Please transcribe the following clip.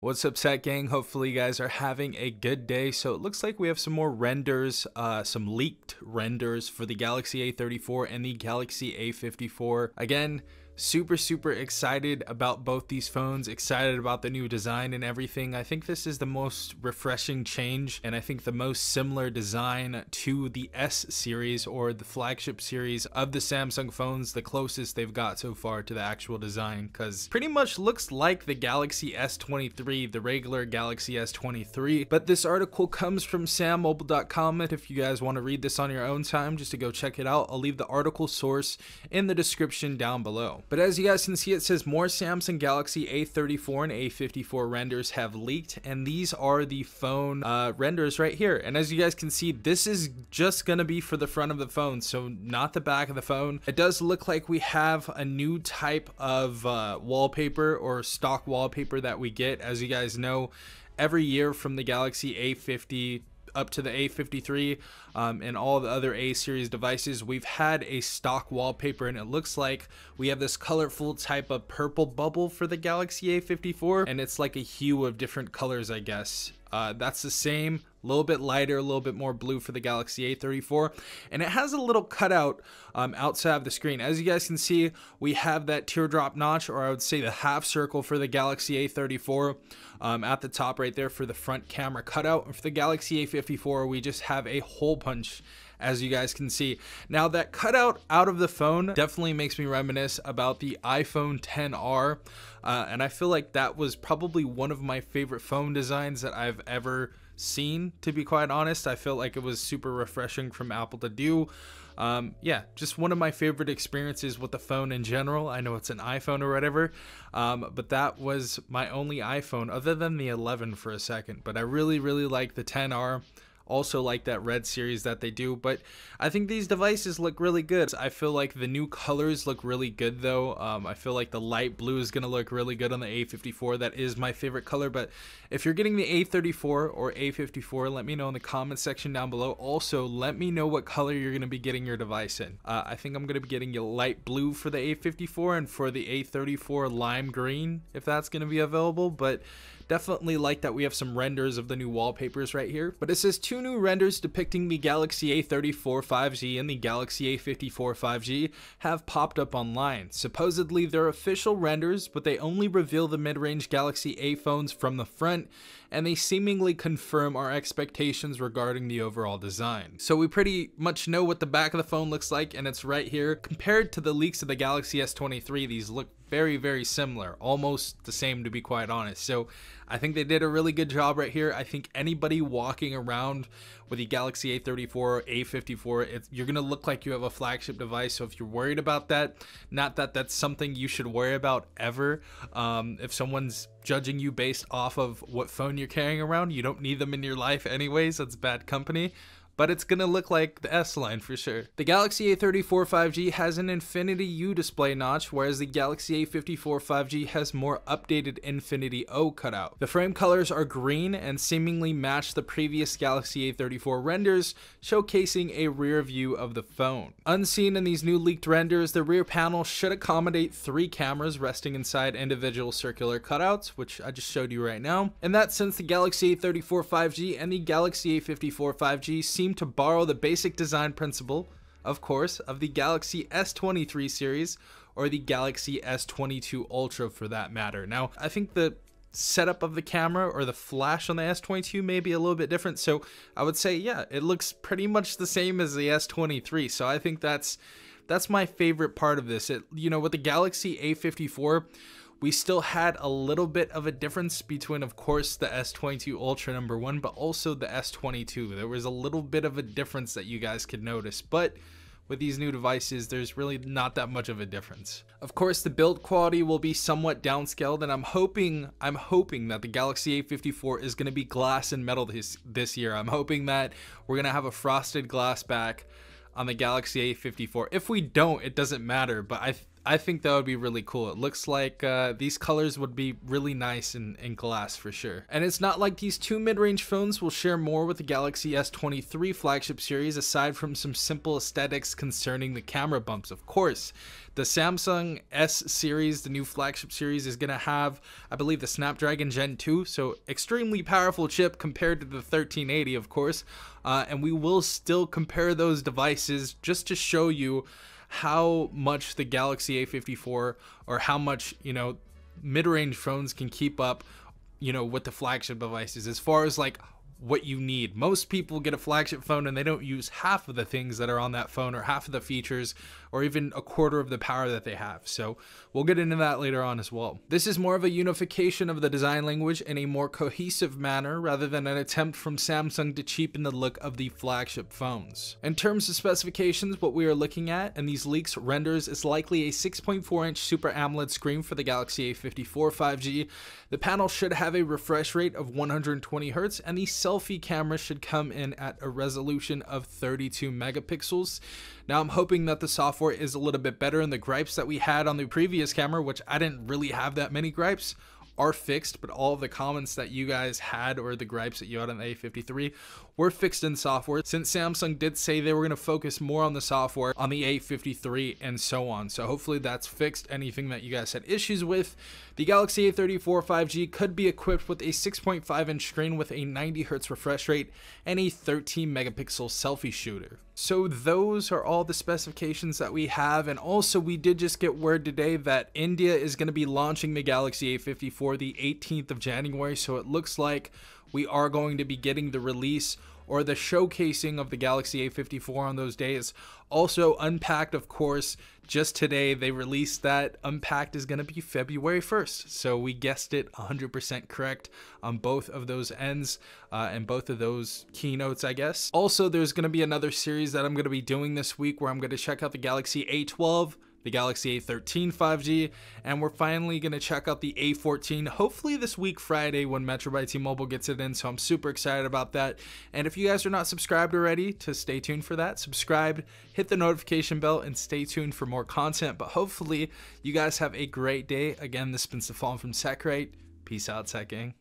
What's up, Set Gang? Hopefully you guys are having a good day. So it looks like we have some more renders, some leaked renders for the Galaxy A34 and the Galaxy A54. Again, super excited about both these phones, excited about the new design and everything. I think this is the most refreshing change, and I think the most similar design to the S series, or the flagship series of the Samsung phones, the closest they've got so far to the actual design, because pretty much looks like the Galaxy S23, the regular Galaxy S23. But this article comes from sammobile.com, and if you guys want to read this on your own time, just to go check it out, I'll leave the article source in the description down below. But as you guys can see, it says more Samsung Galaxy A34 and A54 renders have leaked, and these are the phone renders right here. And as you guys can see, this is just gonna be for the front of the phone, so not the back of the phone. It does look like we have a new type of wallpaper, or stock wallpaper, that we get, as you guys know, every year from the Galaxy A50 up to the A53 and all the other A series devices. We've had a stock wallpaper, and it looks like we have this colorful type of purple bubble for the Galaxy A54, and it's like a hue of different colors, I guess. That's the same, a little bit lighter, a little bit more blue for the Galaxy A34, and it has a little cutout outside of the screen. As you guys can see, we have that teardrop notch, or I would say the half circle, for the Galaxy A34 at the top right there for the front camera cutout. For the Galaxy A54, we just have a hole punch, as you guys can see. Now, that cutout out of the phone definitely makes me reminisce about the iPhone XR, and I feel like that was probably one of my favorite phone designs that I've ever seen, to be quite honest. I felt like it was super refreshing from Apple to do. Yeah, just one of my favorite experiences with the phone in general. I know it's an iPhone or whatever, but that was my only iPhone other than the 11 for a second. But I really like the XR. Also like that red series that they do, but I think these devices look really good. I feel like the new colors look really good though. I feel like the light blue is gonna look really good on the A54. That is my favorite color. But if you're getting the A34 or A54, let me know in the comment section down below. Also, let me know what color you're gonna be getting your device in. I think I'm gonna be getting a light blue for the A54, and for the A34 lime green, if that's gonna be available. But definitely like that we have some renders of the new wallpapers right here. But it says two new renders depicting the Galaxy A34 5G and the Galaxy A54 5G have popped up online. Supposedly they're official renders, but they only reveal the mid-range Galaxy A phones from the front, and they seemingly confirm our expectations regarding the overall design. So we pretty much know what the back of the phone looks like, and it's right here. Compared to the leaks of the Galaxy S23, these look very similar, almost the same, to be quite honest. So I think they did a really good job right here. I think anybody walking around with the Galaxy A34 or A54, you're gonna look like you have a flagship device. So if you're worried about that, not that that's something you should worry about ever. If someone's judging you based off of what phone you're carrying around, you don't need them in your life anyways. That's bad company. But it's gonna look like the S line for sure. The Galaxy A34 5G has an Infinity U display notch, whereas the Galaxy A54 5G has more updated Infinity O cutout. The frame colors are green and seemingly match the previous Galaxy A34 renders, showcasing a rear view of the phone. Unseen in these new leaked renders, the rear panel should accommodate 3 cameras resting inside individual circular cutouts, which I just showed you right now. In that sense, the Galaxy A34 5G and the Galaxy A54 5G seem to borrow the basic design principle, of course, of the Galaxy S23 series, or the Galaxy S22 Ultra for that matter. Now, I think the setup of the camera or the flash on the S22 may be a little bit different, so I would say, yeah, it looks pretty much the same as the S23. So I think that's my favorite part of this. You know, with the Galaxy A54, we still had a little bit of a difference between, of course, the S22 Ultra number 1, but also the S22. There was a little bit of a difference that you guys could notice, but with these new devices, there's really not that much of a difference. Of course, the build quality will be somewhat downscaled, and I'm hoping that the Galaxy A54 is going to be glass and metal this year. I'm hoping that we're going to have a frosted glass back on the Galaxy A54. If we don't, it doesn't matter, but I think that would be really cool. It looks like these colors would be really nice in glass for sure. And it's not like these two mid-range phones will share more with the Galaxy S23 flagship series aside from some simple aesthetics concerning the camera bumps. Of course, the Samsung S series, the new flagship series, is going to have, I believe, the Snapdragon Gen 2, so extremely powerful chip compared to the 1380, of course. And we will still compare those devices just to show you how much the Galaxy A54 or how much, you know, mid-range phones can keep up, you know, with the flagship devices as far as like what you need. Most people get a flagship phone and they don't use half of the things that are on that phone or half of the features or even a quarter of the power that they have. So we'll get into that later on as well. This is more of a unification of the design language in a more cohesive manner rather than an attempt from Samsung to cheapen the look of the flagship phones. In terms of specifications, what we are looking at in these leaks renders is likely a 6.4-inch Super AMOLED screen for the Galaxy A54 5G. The panel should have a refresh rate of 120 Hz and the selfie camera should come in at a resolution of 32 megapixels. Now I'm hoping that the software is a little bit better and the gripes that we had on the previous camera, which I didn't really have that many gripes, are fixed, but all of the comments that you guys had or the gripes that you had on the A53 were fixed in software, since Samsung did say they were going to focus more on the software on the A53 and so on. So hopefully that's fixed anything that you guys had issues with. The Galaxy A34 5G could be equipped with a 6.5-inch screen with a 90 Hz refresh rate and a 13 megapixel selfie shooter. So those are all the specifications that we have, and also we did just get word today that India is going to be launching the Galaxy A54 the 18th of January, so it looks like we are going to be getting the release or the showcasing of the Galaxy A54 on those days. Also, Unpacked, of course, just today they released that Unpacked is going to be February 1st. So we guessed it 100% correct on both of those ends and both of those keynotes, I guess. Also, there's going to be another series that I'm going to be doing this week where I'm going to check out the Galaxy A12, the Galaxy A13 5G, and we're finally going to check out the A14, hopefully this week Friday when Metro by T-Mobile gets it in, so I'm super excited about that. And if you guys are not subscribed already, to stay tuned for that, subscribe, hit the notification bell, and stay tuned for more content. But hopefully you guys have a great day. Again, this has been Stefan from Sekrite. Peace out, Tech Gang.